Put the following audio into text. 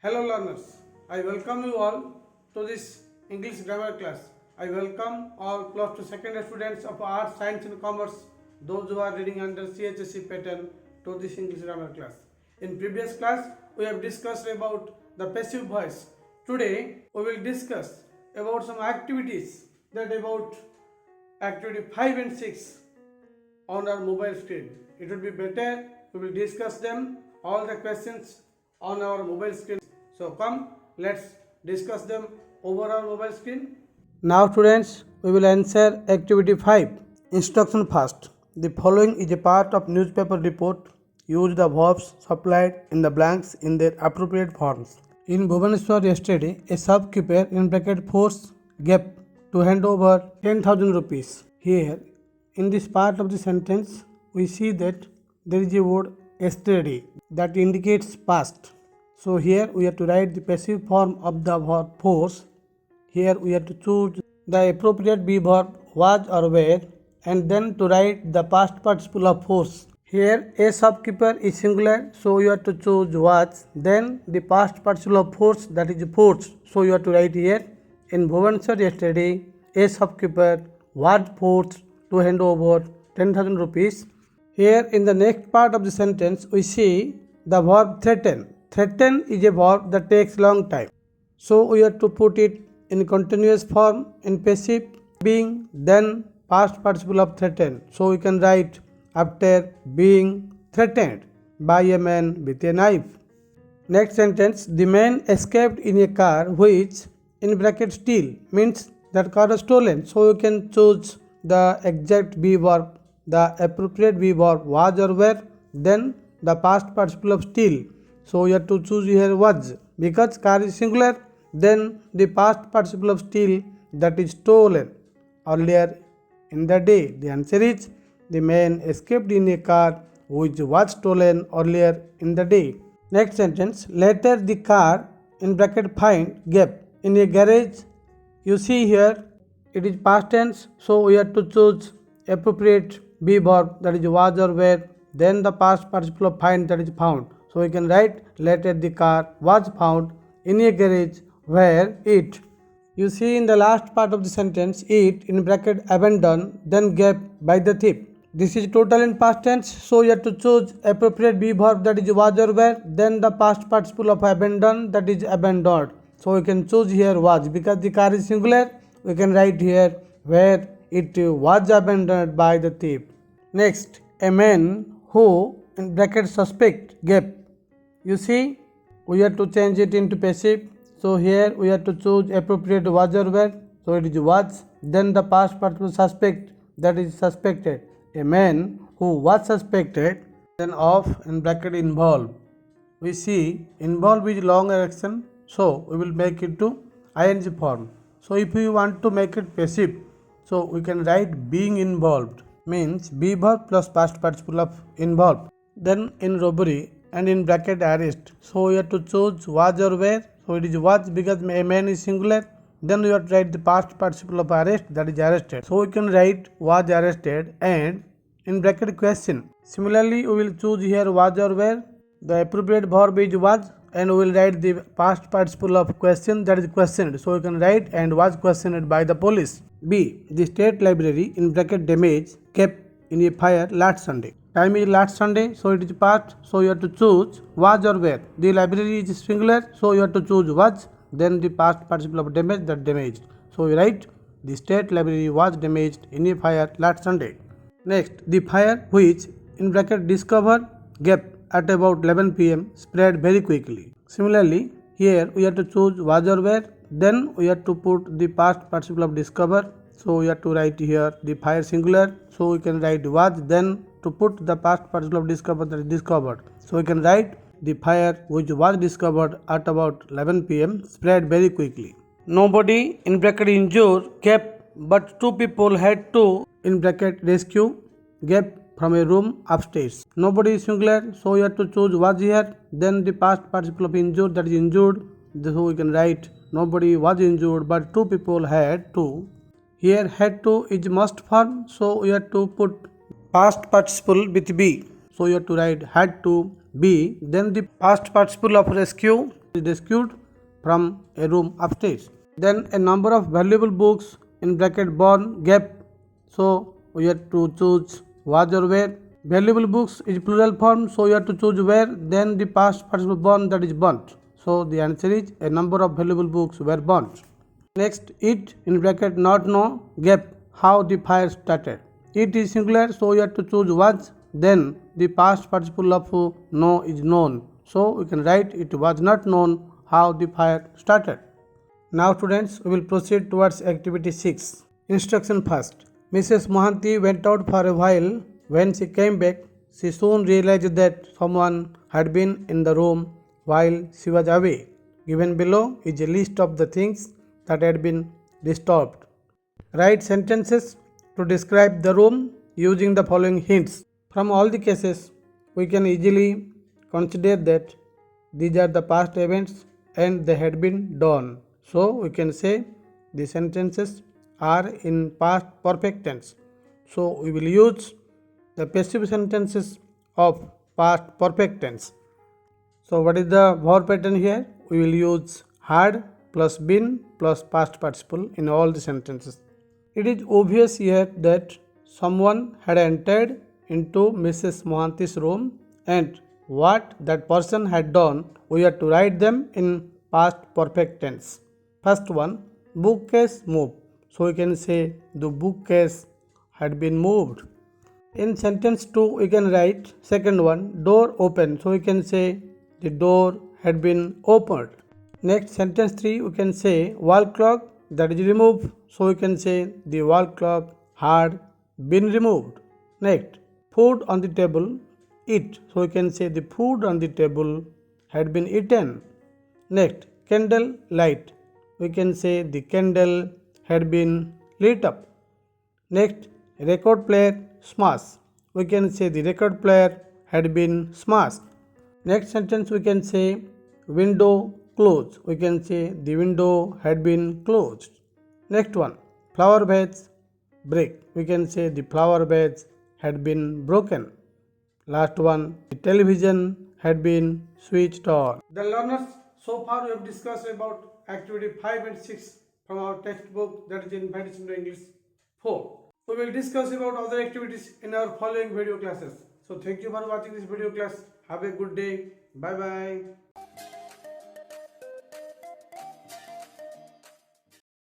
Hello learners, I welcome you all to this English grammar class. I welcome all plus 2 second students of Arts, Science and Commerce, those who are reading under CHSC pattern to this English grammar class. In previous class, we have discussed about the passive voice. Today, we will discuss about some activities that about activity 5 and 6 on our mobile screen. It would be better we will discuss them all the questions on our mobile screen. So come, let's discuss them over our mobile screen. Now students, we will answer activity 5. Instruction first. The following is a part of newspaper report. Use the verbs supplied in the blanks in their appropriate forms. In Bhubaneswar yesterday, a shopkeeper in bracket force gave to hand over 10,000 rupees. Here, in this part of the sentence, we see that there is a word yesterday that indicates past. So here we have to write the passive form of the verb force. Here we have to choose the appropriate be verb was or were, and then to write the past participle of force. Here a shopkeeper is singular, so you have to choose was, then the past participle of force, that is forced. So you have to write here, in Bhubaneswar yesterday, a shopkeeper was forced to hand over 10,000 rupees. Here in the next part of the sentence, we see the verb threaten. Threaten is a verb that takes long time. So we have to put it in continuous form in passive being, then past participle of threaten. So we can write after being threatened by a man with a knife. Next sentence, the man escaped in a car which in bracket steal means that car is stolen. So you can choose the exact be verb, the appropriate be verb was or were, then the past participle of steal. So you have to choose here was, because car is singular, then the past participle of steal, that is stolen. Earlier in the day, the answer is the man escaped in a car which was stolen earlier in the day. Next sentence, later the car in bracket find gap in a garage. You see here it is past tense, so we have to choose appropriate be verb, that is was or were, then the past participle of find, that is found. So we can write later the car was found in a garage where it. You see in the last part of the sentence, it in bracket abandoned, then gave by the thief. This is total in past tense, so you have to choose appropriate be verb, that is was or were, then the past participle of abandoned, that is abandoned. So we can choose here was, because the car is singular, we can write here where it was abandoned by the thief. Next, a man who in bracket suspect gave. You see, we have to change it into passive. So here we have to choose appropriate was or were. So it is was, then the past participle suspect, that is suspected. A man who was suspected, then of in bracket involve. We see involve is long action, so we will make it to ing form. So if we want to make it passive, so we can write being involved, means be verb plus past participle of involved. Then in robbery and in bracket arrest, so we have to choose was or were. So it is was because a man is singular, then we have to write the past participle of arrest, that is arrested. So we can write was arrested and in bracket question. Similarly, we will choose here was or were. The appropriate verb is was, and we will write the past participle of question, that is questioned. So we can write and was questioned by the police. B. The state library in bracket damage kept in a fire last Sunday. Time is last Sunday, so it is past, so you have to choose was or were. The library is singular, so you have to choose was, then the past participle of damage, that damaged. So we write the state library was damaged in a fire last Sunday. Next, the fire which in bracket discovered gap at about 11 pm spread very quickly. Similarly, here we have to choose was or were, then we have to put the past participle of discover. So we have to write here the fire singular, so we can write was, then to put the past participle of discover, that is discovered. So we can write the fire which was discovered at about 11 pm spread very quickly. Nobody in bracket injured kept, but two people had to in bracket rescue gap from a room upstairs. Nobody is singular, so you have to choose was here, then the past participle of injured, that is injured. So we can write nobody was injured, but two people had to. Here had to is must form, so we have to put past participle with be. so you have to write had to be. Then the past participle of rescue is rescued from a room upstairs. Then a number of valuable books in bracket born gap, so we have to choose was or were. Valuable books is plural form, so you have to choose where. Then the past participle born, that is burnt. So the answer is a number of valuable books were burnt. Next, it in bracket not know gap how the fire started. It is singular, so you have to choose was. Then the past participle of know is known, so we can write it was not known how the fire started. Now students, we will proceed towards activity 6. Instruction first. Mrs. Mohanty went out for a while. When she came back, she soon realized that someone had been in the room while she was away. Given below is a list of the things that had been disturbed. Write sentences to describe the room using the following hints. From all the cases, we can easily consider that these are the past events and they had been done. So we can say the sentences are in past perfect tense. So we will use the passive sentences of past perfect tense. So what is the verb pattern here? We will use had plus been plus past participle in all the sentences. It is obvious here that someone had entered into Mrs. Mohanty's room, and what that person had done, we have to write them in past perfect tense. First one, bookcase moved. So we can say the bookcase had been moved. In sentence 2, we can write second one, door open. So we can say the door had been opened. Next, sentence 3, we can say wall clock that is removed. So we can say the wall clock had been removed. Next, food on the table, eat. So we can say the food on the table had been eaten. Next, candle light. We can say the candle had been lit up. Next, record player smash. We can say the record player had been smashed. Next sentence we can say window closed. We can say the window had been closed. Next one, flower vase break. We can say the flower vase had been broken. Last one, the television had been switched on. The learners, so far we have discussed about activity 5 and 6 from our textbook, that is in Medicine to English 4. We will discuss about other activities in our following video classes. So thank you for watching this video class. Have a good day. Bye bye.